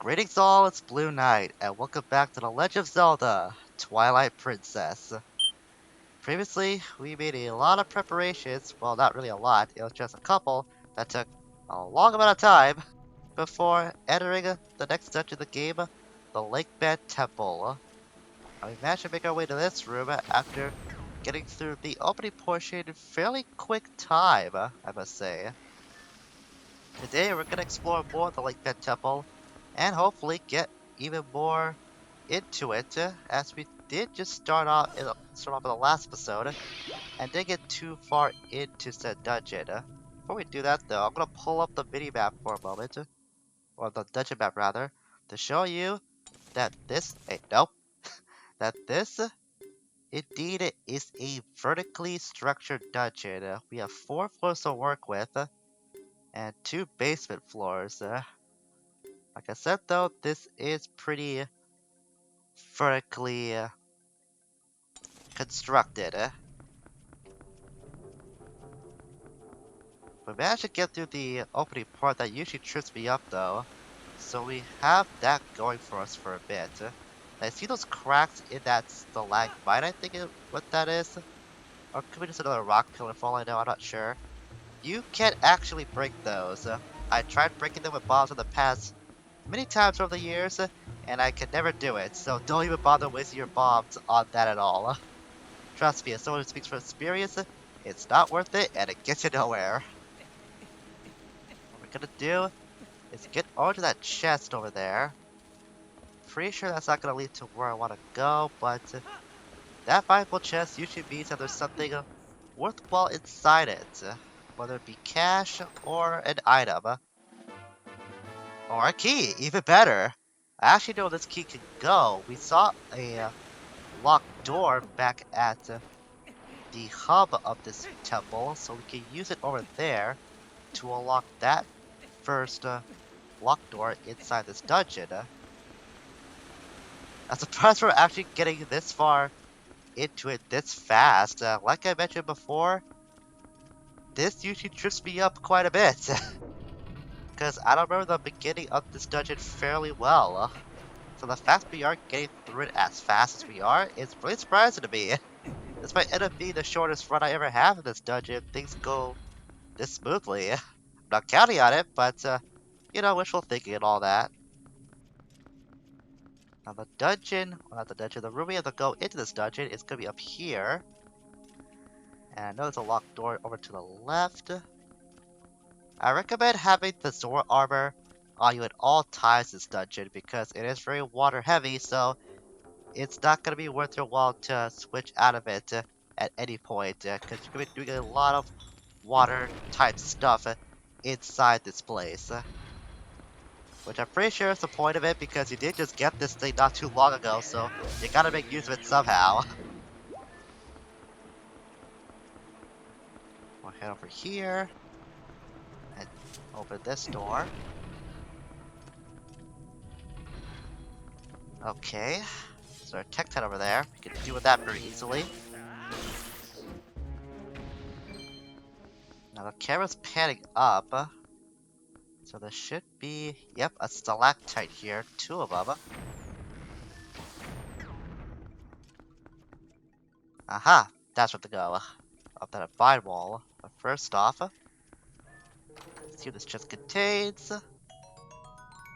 Greetings all, it's Blue Knight, and welcome back to The Legend of Zelda, Twilight Princess. Previously, we made a lot of preparations, well not really a lot, it was just a couple that took a long amount of time before entering the next dungeon of the game, the Lakebed Temple. We managed to make our way to this room after getting through the opening portion in fairly quick time, I must say. Today we're going to explore more of the Lakebed Temple and hopefully get even more into it, as we did just start off in the last episode and didn't get too far into said dungeon. Before we do that though, I'm going to pull up the mini map for a moment, or the dungeon map rather, to show you that that this indeed is a vertically structured dungeon. We have 4 floors to work with and 2 basement floors. Like I said though, this is pretty vertically constructed. We managed to get through the opening part that usually trips me up though, so we have that going for us for a bit. I see those cracks in that stalagmite, I think what that is. Or could be just another rock pillar for all I know, I'm not sure. You can't actually break those. I tried breaking them with bombs in the past many times over the years, and I can never do it, so don't even bother wasting your bombs on that at all. Trust me, as someone who speaks from experience, it's not worth it and it gets you nowhere. What we're gonna do is get over to that chest over there. Pretty sure that's not gonna lead to where I wanna go, but that valuable chest usually means that there's something worthwhile inside it. Whether it be cash or an item. Or a key, even better. I actually know where this key can go. We saw a locked door back at the hub of this temple, so we can use it over there to unlock that first locked door inside this dungeon. I'm surprised we're actually getting this far into it this fast. Like I mentioned before, this usually trips me up quite a bit. Because I don't remember the beginning of this dungeon fairly well. So the fact we are getting through it as fast as we are is really surprising to me. This might end up being the shortest run I ever have in this dungeon if things go this smoothly. I'm not counting on it, but, you know, wishful thinking and all that. Now the dungeon, well not the dungeon, the room we have to go into this dungeon is going to be up here. And I know there's a locked door over to the left. I recommend having the Zora armor on you at all times in this dungeon because it is very water heavy, so it's not going to be worth your while to switch out of it at any point, because you're going to be doing a lot of water type stuff inside this place. Which I'm pretty sure is the point of it because you did just get this thing not too long ago, so you gotta make use of it somehow. We'll head over here and open this door. Okay, so our tech tent over there. We can deal with that very easily. Now the camera's panning up. So there should be, yep, a stalactite here, 2 of them. Aha, that's where to go. Up that abide wall. But first off, let's see what this chest contains.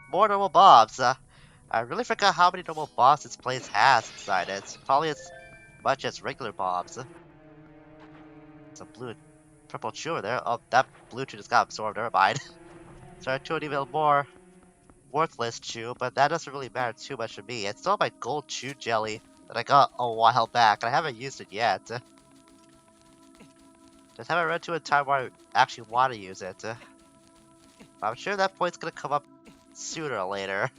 More normal bombs. I really forgot how many normal bombs this place has inside it. Probably as much as regular bombs. Some blue and purple chew over there. Oh, that blue chew just got absorbed, never mind. Started to an even more worthless chew, but that doesn't really matter too much to me. It's still my gold chew jelly that I got a while back, and I haven't used it yet. Just haven't run to a time where I actually want to use it. I'm sure that point's gonna come up sooner or later.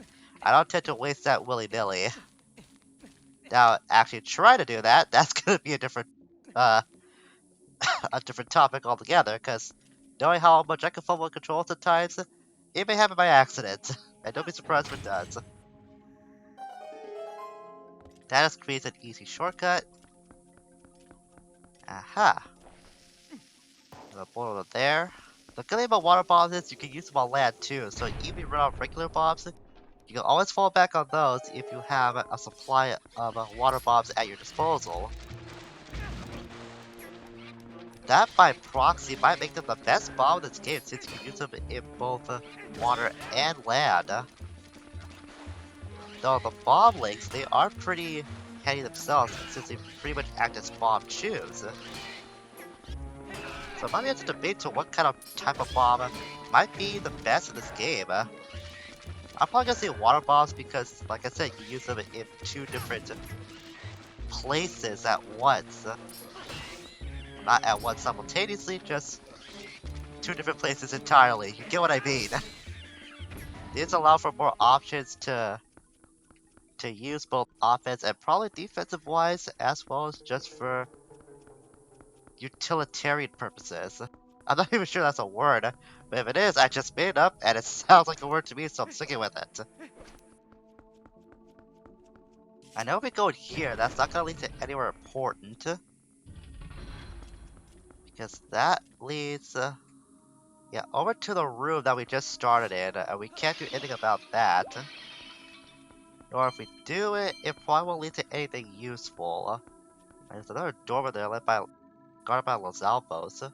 I don't tend to waste that willy-nilly. Now, actually try to do that, that's gonna be a different a different topic altogether, because knowing how much I can fumble with controls at times, it may happen by accident. And don't be surprised if it does. That just creates an easy shortcut. Aha. The board over there. The good thing about water bombs is you can use them on land too, so even if you run out of regular bombs, You can always fall back on those if you have a supply of water bombs at your disposal. That by proxy might make them the best bomb in this game since you can use them in both water and land. Though the bomb links, they are pretty handy themselves since they pretty much act as bomb chews. So it might be a debate to what kind of type of bomb might be the best in this game. I'm probably gonna say water bombs because, like I said, you use them in two different places at once. Not at once simultaneously, just two different places entirely. You get what I mean? These allow for more options to use both offense and probably defensive wise, as well as just for utilitarian purposes. I'm not even sure that's a word, but if it is, I just made it up and it sounds like a word to me, so I'm sticking with it. I know if we go in here, that's not gonna lead to anywhere important. Because that leads, yeah, over to the room that we just started in, and we can't do anything about that. Or if we do it, it probably won't lead to anything useful. There's another door over there guarded by Los Alvos.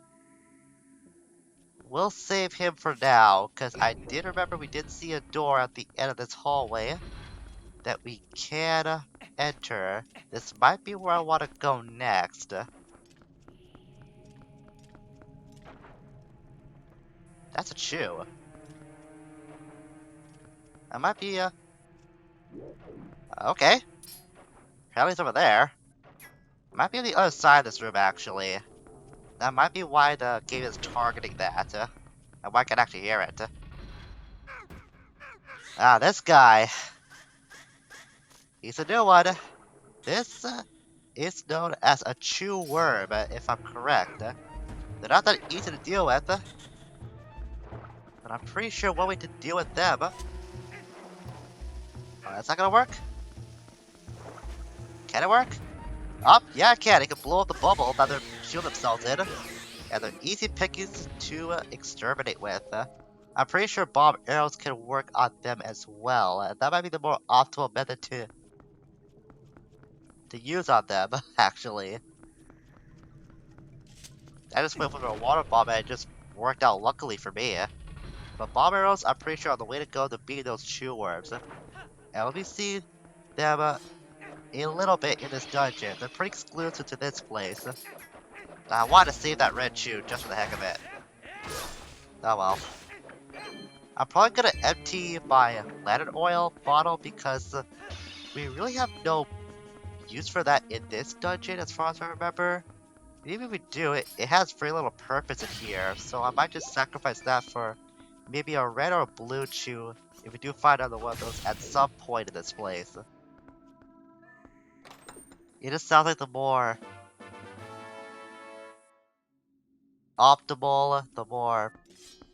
We'll save him for now, because I did remember we did see a door at the end of this hallway that we can enter. This might be where I want to go next. That's a chew. That might be, okay. Apparently it's over there. Might be on the other side of this room, actually. That might be why the game is targeting that. And why I can actually hear it. Ah, this guy. He's a new one. This is known as a chew worm, if I'm correct. They're not that easy to deal with. But I'm pretty sure one way to deal with them. Oh, that's not gonna work? Can it work? Oh, yeah, it can. It can blow up the bubble that they're shielding themselves in. And they're easy pickings to exterminate with. I'm pretty sure bomb arrows can work on them as well. That might be the more optimal method to use on them, actually. I just went for a water bomb and it just worked out luckily for me. But bomb arrows, I'm pretty sure are the way to go to beat those chew worms. And let me see them a little bit in this dungeon. They're pretty exclusive to this place. I want to save that red chew just for the heck of it. Oh well. I'm probably gonna empty my lantern oil bottle because we really have no use for that in this dungeon as far as I remember. Even if we do, it has very little purpose in here, so I might just sacrifice that for maybe a red or a blue chew if we do find another one of those at some point in this place. It just sounds like the more optimal, the more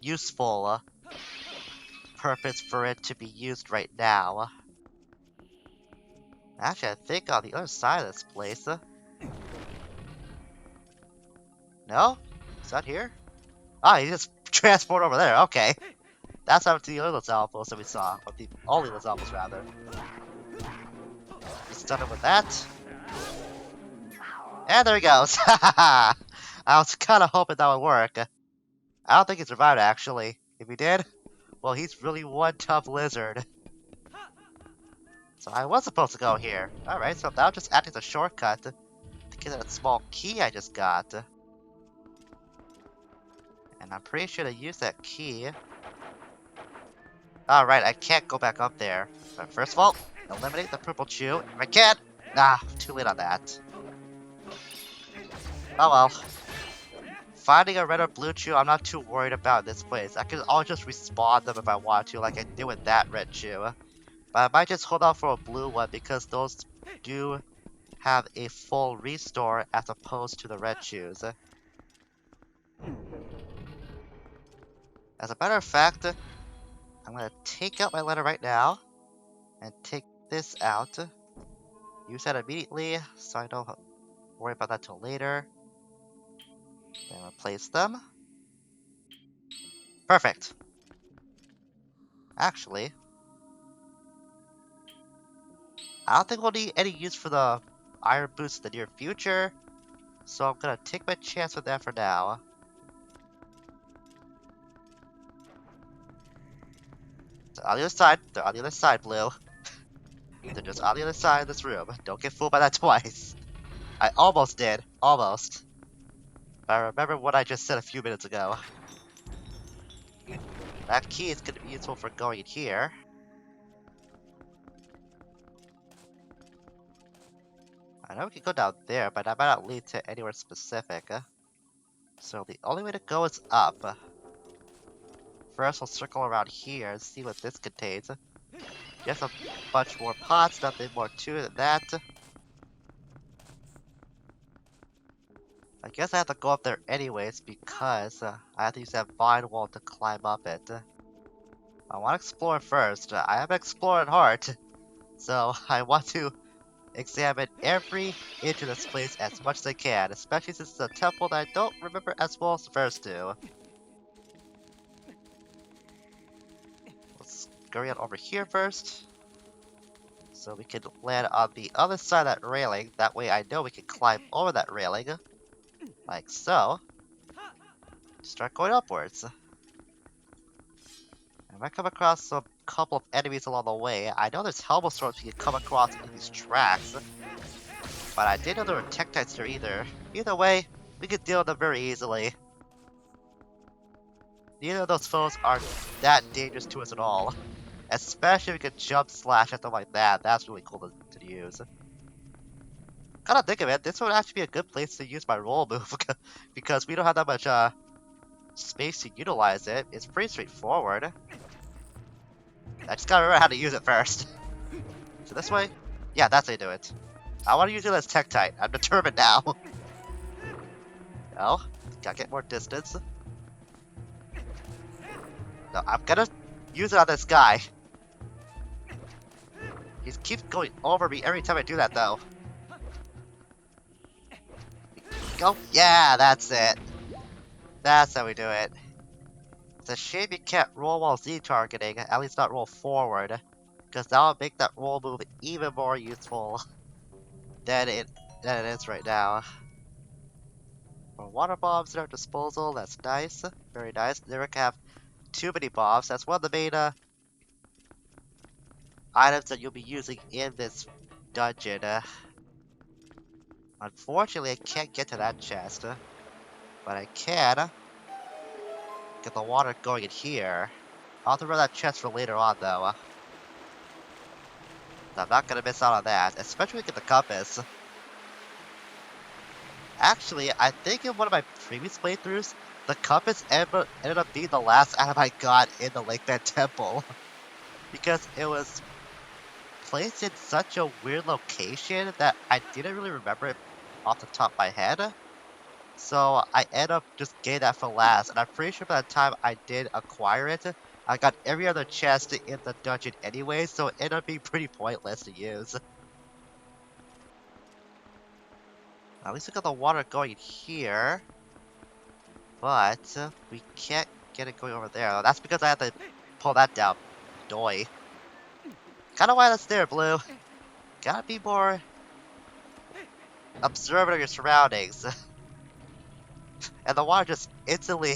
useful purpose for it to be used right now. Actually, I think on the other side of this place. No? Is that here? Ah, he just transported over there. Okay. That's how the other Lizalfos that we saw. Or the only Lizalfos, rather. Just stun him with that. And there he goes. I was kind of hoping that would work. I don't think he survived, actually. If he did, well, he's really one tough lizard. So I was supposed to go here. Alright, so that'll just act as a shortcut to get that small key I just got. And I'm pretty sure to use that key. Alright, I can't go back up there. But first of all, eliminate the purple chew. If I can! Nah, too late on that. Oh well. Finding a red or blue chew, I'm not too worried about this place. I'll just respawn them if I want to, like I did with that red chew. But I might just hold out for a blue one because those do have a full restore as opposed to the red chews. As a matter of fact, I'm gonna take out my letter right now and take this out. Use that immediately so I don't worry about that till later. Then replace them. Perfect. Actually, I don't think we'll need any use for the iron boots in the near future, so I'm gonna take my chance with that for now. They're on the other side. They're on the other side, Blue. They're just on the other side of this room. Don't get fooled by that twice. I almost did. Almost. But I remember what I just said a few minutes ago. That key is gonna be useful for going in here. I know we can go down there, but that might not lead to anywhere specific. So the only way to go is up. First, we'll circle around here and see what this contains. Just a bunch more pots, nothing more to it than that. I guess I have to go up there anyways because I have to use that vine wall to climb up it. I want to explore first. I have an exploring heart, so I want to examine every inch of this place as much as I can, especially since it's a temple that I don't remember as well as the first two. Let's scurry on over here first, so we can land on the other side of that railing. That way I know we can climb over that railing, like so. Start going upwards. I might come across a couple of enemies along the way. I know there's helmet storms you can come across in these tracks, but I didn't know there were Tektites there either. Either way, we could deal with them very easily. Neither of those foes are that dangerous to us at all. Especially if we could jump slash at them like that. That's really cool to use. Kinda think of it, this would actually be a good place to use my roll move because we don't have that much space to utilize it. It's pretty straightforward. I just gotta remember how to use it first. So this way? Yeah, that's how you do it. I want to use it as Tektite. I'm determined now. No, gotta get more distance. No, I'm gonna use it on this guy. He keeps going over me every time I do that, though. Go. Yeah, that's it. That's how we do it. It's a shame you can't roll while Z targeting, at least not roll forward, because that'll make that roll move even more useful than it is right now. More water bombs at our disposal, that's nice. Very nice. Never can have too many bombs. That's one of the main items that you'll be using in this dungeon. Unfortunately, I can't get to that chest, but I can get the water going in here. I'll have to remember that chest for later on, though. I'm not gonna miss out on that, especially when we get the compass. Actually, I think in one of my previous playthroughs, the compass ended up being the last item I got in the Lakebed Temple. Because it was placed in such a weird location that I didn't really remember it off the top of my head. So I ended up just getting that for last, and I'm pretty sure by the time I did acquire it, I got every other chest in the dungeon anyway, so it ended up being pretty pointless to use. At least we got the water going here, but we can't get it going over there. That's because I have to pull that down. Doi. Kinda why that's there, Blue. Gotta be more observant of your surroundings. And the water just instantly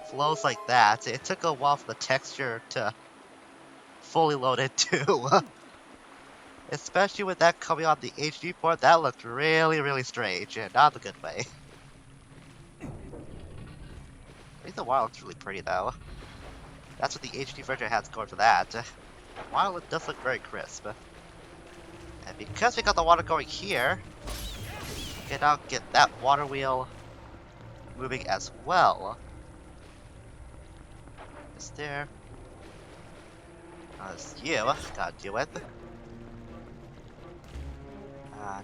flows like that. It took a while for the texture to fully load in too. Especially with that coming on the HD port, that looked really, really strange, and not the good way. I think the water looks really pretty though. That's what the HD version has going for that. The water does look very crisp. And because we got the water going here, we can now get that water wheel moving as well. Is there? It's you. Gotta deal with.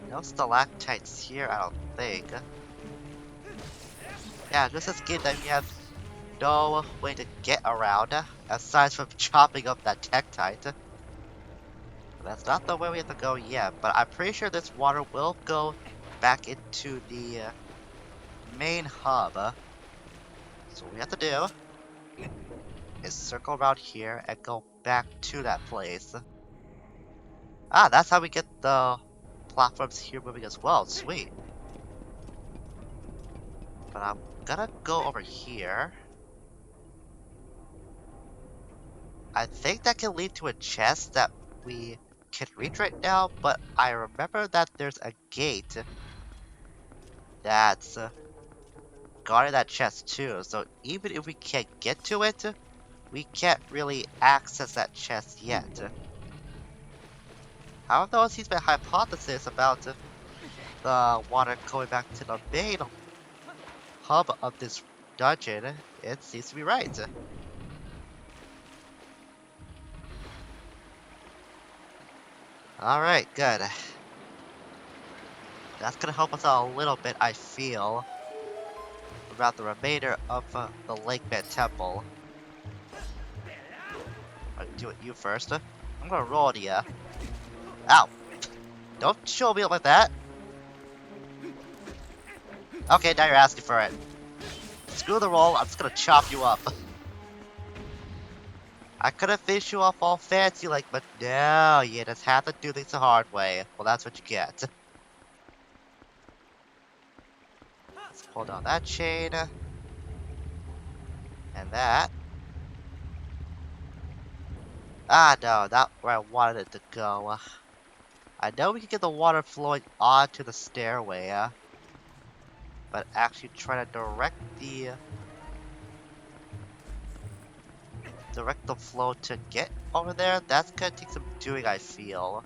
No stalactites here, I don't think. Yeah, just this game that we have no way to get around, aside from chopping up that Tektite. That's not the way we have to go yet, but I'm pretty sure this water will go back into the main hub. So what we have to do is circle around here and go back to that place. Ah, that's how we get the platforms here moving as well. Sweet. But I'm gonna go over here. I think that can lead to a chest that we can reach right now, but I remember that there's a gate that's guarding that chest too. So even if we can't get to it, we can't really access that chest yet. However, though, seems my hypothesis about the water going back to the main hub of this dungeon, it seems to be right. Alright, good. That's gonna help us out a little bit, I feel, about the remainder of the Lakebed Temple. I'll do it you first. I'm gonna roll to ya. Ow! Don't show me up like that! Okay, now you're asking for it. Screw the roll, I'm just gonna chop you up. I could have finished you off all fancy like, but no, you just have to do things the hard way. Well, that's what you get. Let's pull down that chain. And that. Ah, no, not where I wanted it to go. I know we can get the water flowing onto the stairway, but actually try to direct the flow to get over there, that's gonna take some doing, I feel.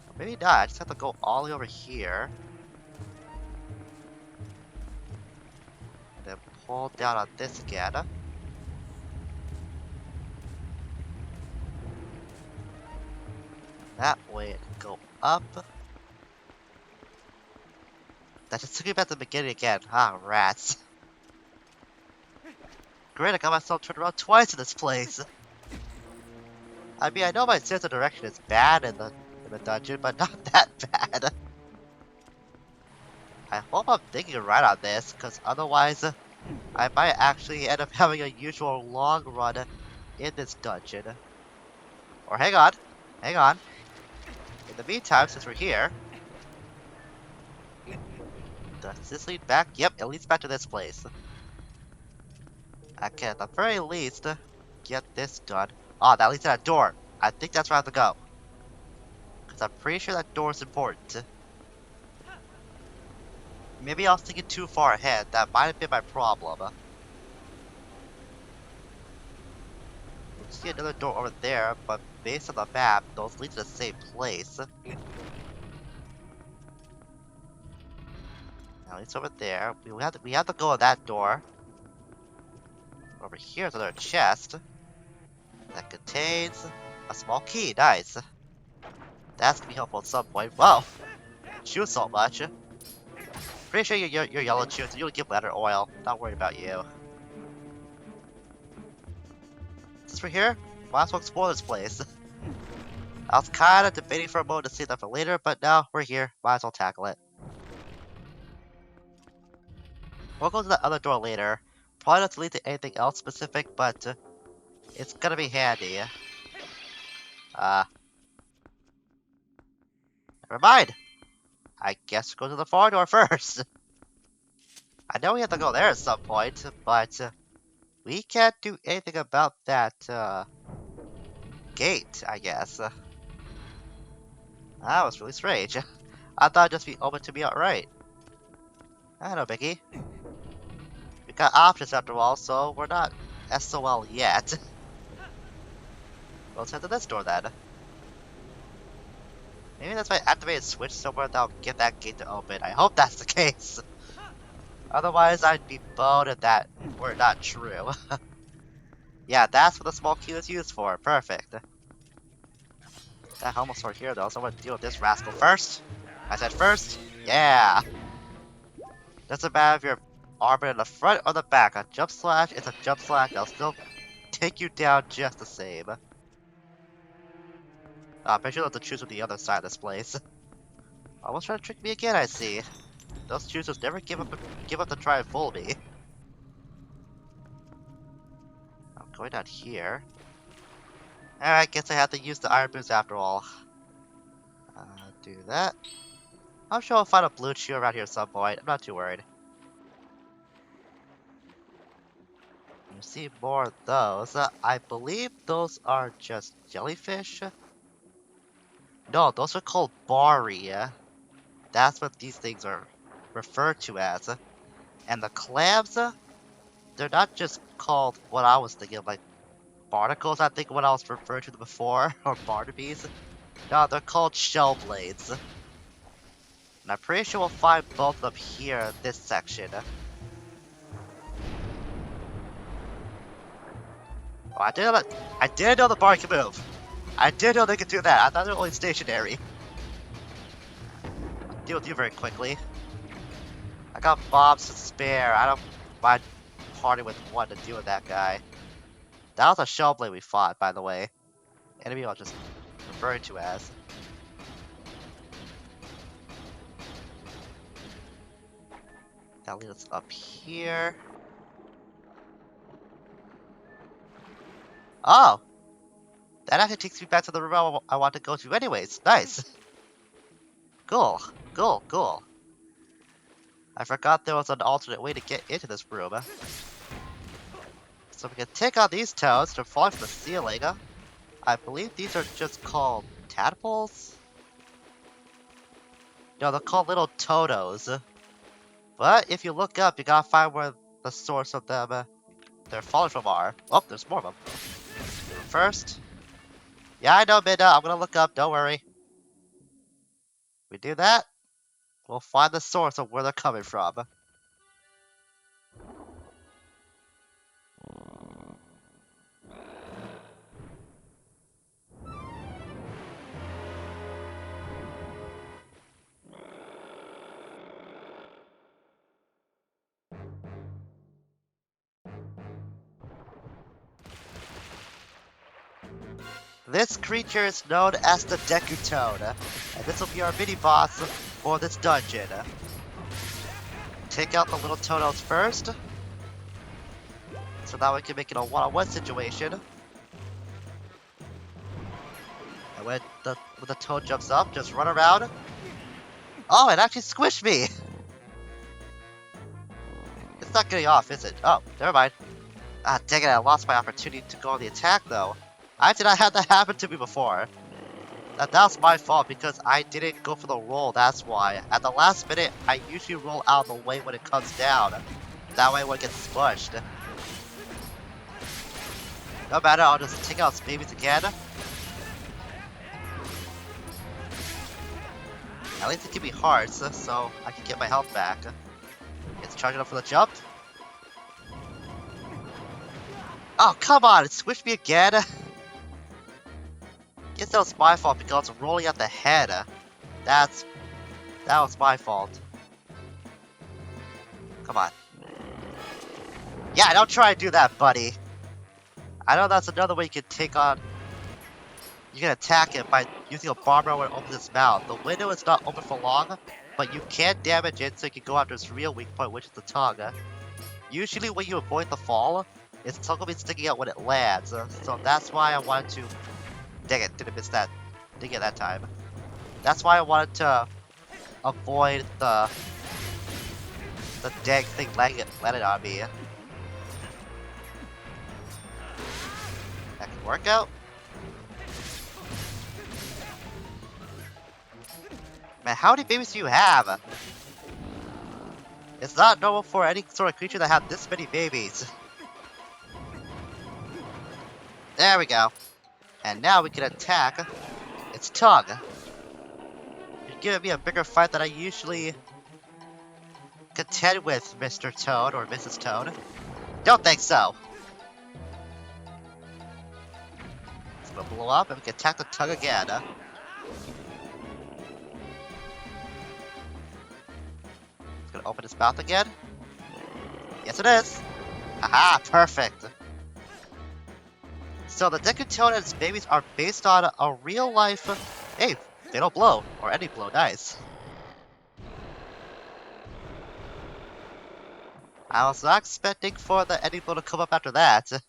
Or maybe not, I just have to go all the way over here. Then pull down on this again. That way it can go up. That just took me back to the beginning again. Ah, rats. Great, I got myself turned around twice in this place. I mean, I know my sense of direction is bad in the dungeon, but not that bad. I hope I'm thinking right on this, because otherwise, I might actually end up having a usual long run in this dungeon. Or hang on. In the meantime, since we're here, does this lead back? Yep, it leads back to this place. I can, at the very least, get this done. Oh, that leads to that door. I think that's where I have to go. Because I'm pretty sure that door is important. Maybe I was thinking too far ahead. That might have been my problem. See another door over there, but based on the map, those lead to the same place. Now it's over there. We have to go in that door. Over here is another chest that contains a small key. Nice. That's gonna be helpful at some point. Wow, shoot so much. Pretty sure you're yellow too, so you'll give ladder oil. Not worried about you. Since we're here, might as well explore this place. I was kinda debating for a moment to save that for later, but now we're here. Might as well tackle it. We'll go to the other door later. Probably not to lead to anything else specific, but it's gonna be handy. Never mind. I guess we'll go to the far door first. I know we have to go there at some point, but we can't do anything about that gate, I guess. That was really strange. I thought it'd just be open to me outright. I don't know, Mickey. We got options after all, so we're not SOL yet. Let's head to this door then. Maybe that's my activated switch somewhere that'll get that gate to open. I hope that's the case. Otherwise, I'd be boned if that were not true. Yeah, that's what the small key is used for. Perfect. That helmet's for here though, so I'm gonna deal with this rascal first. I said first. Yeah. Doesn't matter if you're armored in the front or the back. A jump slash is a jump slash. They'll still take you down just the same. Make sure not to choose with the other side of this place. Almost trying to trick me again, I see. Those choosers never give up to try and fool me. I'm going down here. Alright, guess I have to use the iron boots after all. Do that. I'm sure I'll find a blue chew around here at some point. I'm not too worried. You see more of those. I believe those are just jellyfish. No, those are called bari. That's what these things are referred to as. And the clams, they're not just called what I was thinking of, like barnacles, I think what I was referring to them before, or barnabys. No, they're called shell blades. And I'm pretty sure we'll find both of them here in this section. Oh, I didn't know the bar could move. I didn't know they could do that. I thought they were only stationary. I'll deal with you very quickly. I got bombs to spare. I don't mind parting with one to deal with that guy. That was a shell blade we fought, by the way. Enemy I'll just refer to as. That leads us up here. Oh! That actually takes me back to the room I want to go to anyways. Nice! Cool. Cool, cool. I forgot there was an alternate way to get into this room. So we can take out these toads to fall from the ceiling. I believe these are just called tadpoles? No, they're called little toados. But if you look up, you gotta find where the source of them they're falling from are. Oh, there's more of them. First. Yeah, I know, Midna. I'm gonna look up. Don't worry. We do that, we'll find the source of where they're coming from. This creature is known as the Deku Toad, and this will be our mini-boss for this dungeon. Take out the little Toados first, so now we can make it a one-on-one situation. And when the Toad jumps up, just run around. Oh, it actually squished me! It's not getting off, is it? Oh, never mind. Ah, dang it, I lost my opportunity to go on the attack, though. I did not have that happen to me before. That was my fault because I didn't go for the roll, that's why. At the last minute, I usually roll out of the way when it comes down. That way when it gets smushed. No matter, I'll just take out its babies again. At least it give me hearts, so I can get my health back. It's charging up for the jump. Oh, come on, it squished me again. Guess that was my fault because it's rolling at the head. That was my fault. Come on. Yeah, don't try to do that, buddy. I know that's another way you can take on... You can attack it by using a bomb when it opens its mouth. The window is not open for long, but you can damage it so you can go after its real weak point, which is the tongue. Usually when you avoid the fall, its tongue will be sticking out when it lands. So that's why I wanted to... Dang it, didn't miss that. Didn't get that time. That's why I wanted to avoid the dang thing landing on me. That can work out. Man, how many babies do you have? It's not normal for any sort of creature to have this many babies. There we go. And now we can attack its tongue. You're giving me a bigger fight than I usually contend with, Mr. Toad or Mrs. Toad. Don't think so. It's gonna blow up and we can attack the tongue again. It's gonna open its mouth again. Yes, it is. Aha, perfect. So the Deku Toad and its babies are based on a real life... Hey, they don't blow. Or any blow, nice. I was not expecting for the ending blow to come up after that. I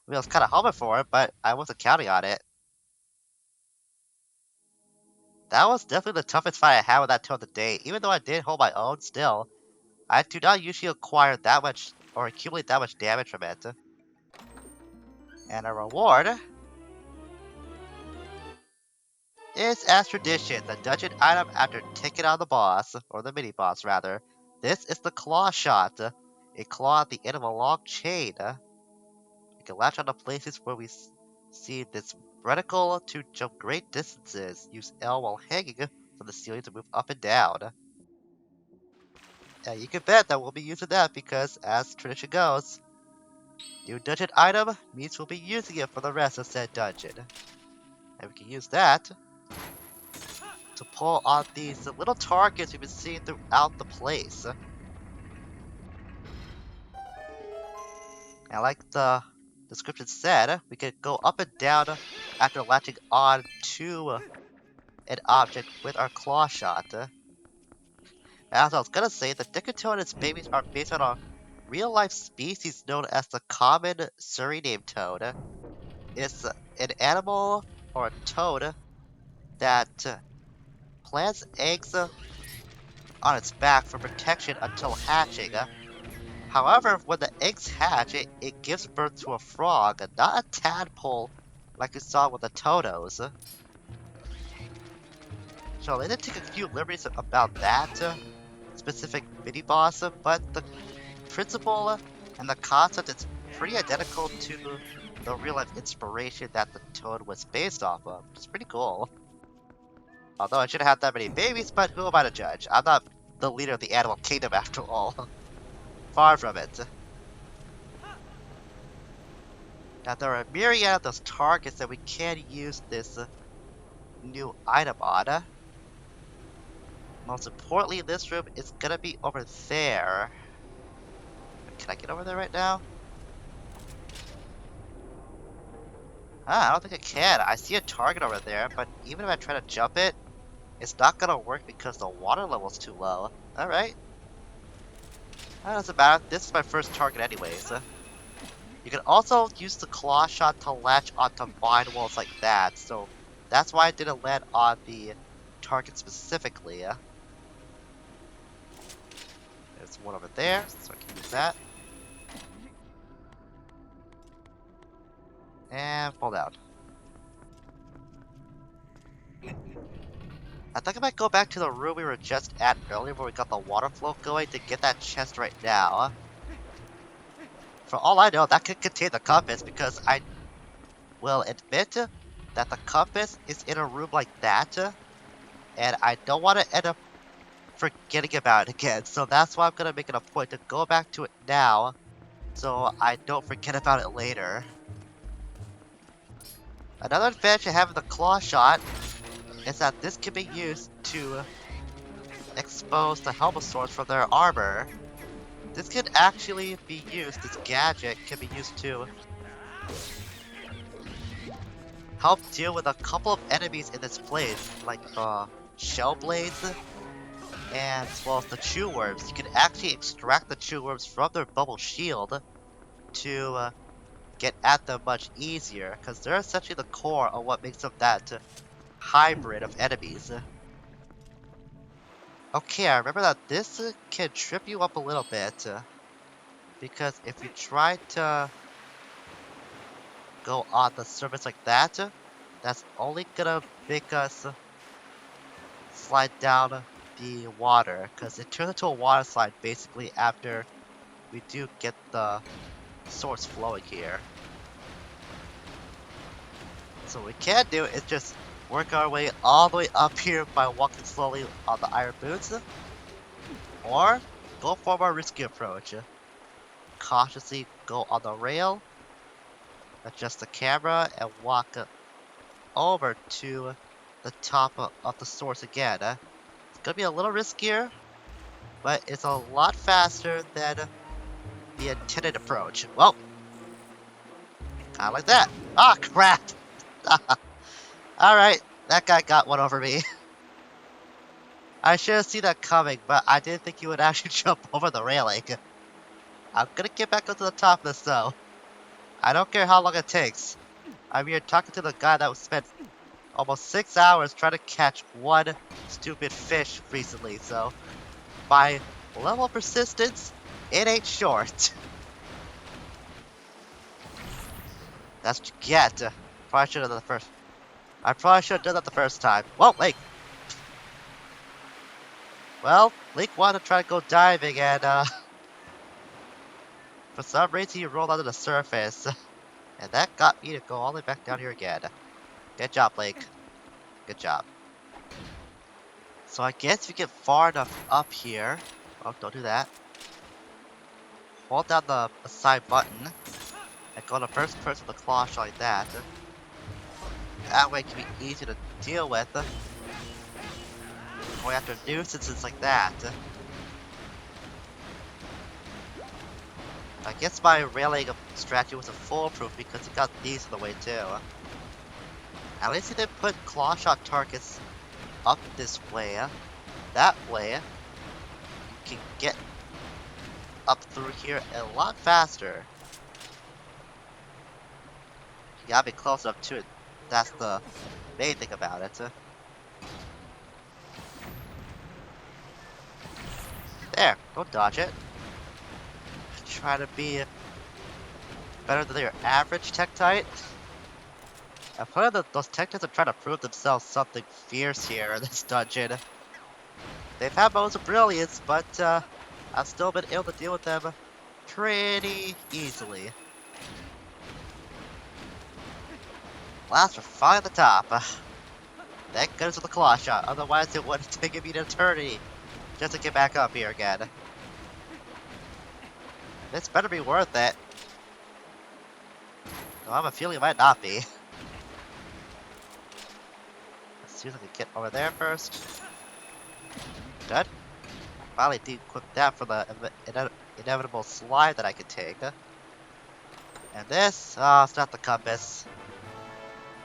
mean, I was kind of hoping for it, but I wasn't counting on it. That was definitely the toughest fight I had with that Toad today. Even though I did hold my own still, I do not usually acquire that much or accumulate that much damage from it. And a reward is, as tradition, the dungeon item after taking on the boss, or the mini-boss rather. This is the claw shot, a claw at the end of a long chain. You can latch on to places where we see this reticle to jump great distances. Use L while hanging from the ceiling to move up and down. And you can bet that we'll be using that because, as tradition goes, new dungeon item means we'll be using it for the rest of said dungeon. And we can use that to pull on these little targets we've been seeing throughout the place. And like the description said, we can go up and down after latching on to an object with our claw shot. As I was gonna say, the Deku Toad and its babies are based on a real-life species known as the common Suriname toad. It's an animal or a toad that plants eggs on its back for protection until hatching. However, when the eggs hatch, it gives birth to a frog, not a tadpole like we saw with the Toados. So they did take a few liberties about that specific mini-boss, but the principle and the concept is pretty identical to the real-life inspiration that the Toad was based off of, which is pretty cool. Although I shouldn't have that many babies, but who am I to judge? I'm not the leader of the animal kingdom after all. Far from it. Now there are a myriad of those targets that we can use this new item on. Most importantly in this room is gonna be over there. Can I get over there right now? I don't think I can. I see a target over there, but even if I try to jump it, it's not gonna work because the water level's too low. Alright. That doesn't matter. This is my first target anyways. You can also use the claw shot to latch onto vine walls like that, so that's why I didn't land on the target specifically. There's one over there, so I can use that. And fall down. I think I might go back to the room we were just at earlier where we got the water flow going to get that chest right now. For all I know, that could contain the compass because I will admit that the compass is in a room like that, and I don't want to end up forgetting about it again, so that's why I'm going to make it a point to go back to it now so I don't forget about it later. Another advantage of having the claw shot is that this can be used to expose the Helmosaurs from their armor. This can actually be used, this gadget can be used to help deal with a couple of enemies in this place, like the shell blades, and as well as the chew worms. You can actually extract the chew worms from their bubble shield to get at them much easier, because they're essentially the core of what makes up that hybrid of enemies. Okay, I remember that this can trip you up a little bit, because if you try to go on the surface like that, that's only gonna make us slide down the water, because it turns into a water slide basically after we do get the source flowing here. So what we can do is just work our way all the way up here by walking slowly on the iron boots, or go for a more risky approach. Cautiously go on the rail, adjust the camera, and walk over to the top of the source again. It's gonna be a little riskier, but it's a lot faster than the intended approach. Well, kinda like that. Ah, crap! Alright, that guy got one over me. I should have seen that coming, but I didn't think he would actually jump over the railing. I'm gonna get back up to the top of this though. I don't care how long it takes. I'm here talking to the guy that spent almost 6 hours trying to catch one stupid fish recently, so my level of persistence, it ain't short. That's what you get. Probably should have done the first. I probably should have done that the first time. Whoa, Link. Well, Link wanted to try to go diving, and for some reason he rolled onto the surface, and that got me to go all the way back down here again. Good job, Link. Good job. So I guess if you get far enough up here. Oh, don't do that. Hold down the side button and go to first person with the claw shot like that. That way it can be easy to deal with. Going after nuisances like that. I guess my railing strategy wasn't foolproof because it got these in the way too. At least he didn't put claw shot targets up this way. That way, you can get up through here a lot faster. You gotta be close enough to it. That's the main thing about it. There, don't dodge it. Try to be better than your average Tektite. I've heard that those Tektites are trying to prove themselves something fierce here in this dungeon. They've had moments of brilliance, but I've still been able to deal with them pretty easily. Last, we're finally at the top. Thank goodness for the claw shot, otherwise it would have taken me an eternity just to get back up here again. This better be worth it. Though I have a feeling it might not be. Let's see if I can get over there first. Good. Finally de-equip that for the inevitable slide that I could take. And this, oh, it's not the compass.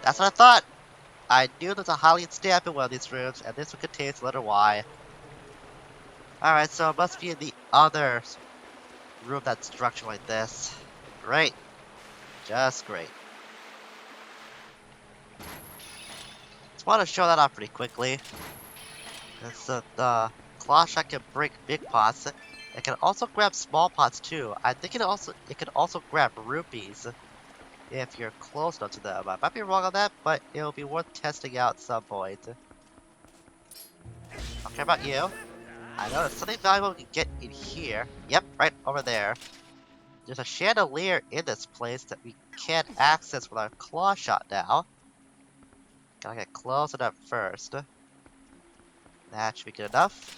That's what I thought! I knew there's a Hylian stamp in one of these rooms, and this one contains the letter Y. Alright, so it must be in the other room that's structured like this. Great. Just great. Just want to show that off pretty quickly. So the claw shot can break big pots. It can also grab small pots too. I think it can also grab rupees if you're close enough to them. I might be wrong on that, but it'll be worth testing out at some point. Okay, about you. I know there's something valuable we can get in here. Yep, right over there. There's a chandelier in this place that we can't access with our claw shot now. Gotta get close enough first. That should be good enough.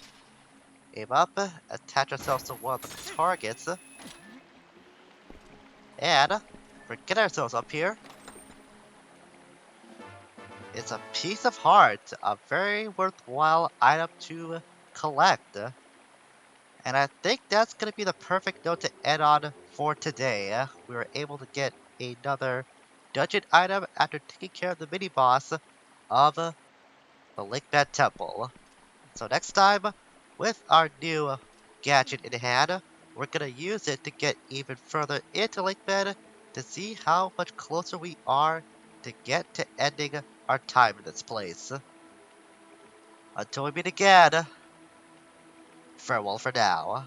Aim up, attach ourselves to one of the targets. And forget ourselves up here. It's a piece of heart, a very worthwhile item to collect. And I think that's going to be the perfect note to end on for today. We were able to get another dungeon item after taking care of the mini-boss of the Lakebed Temple. So next time, with our new gadget in hand, we're going to use it to get even further into Lakebed to see how much closer we are to get to ending our time in this place. Until we meet again, farewell for now.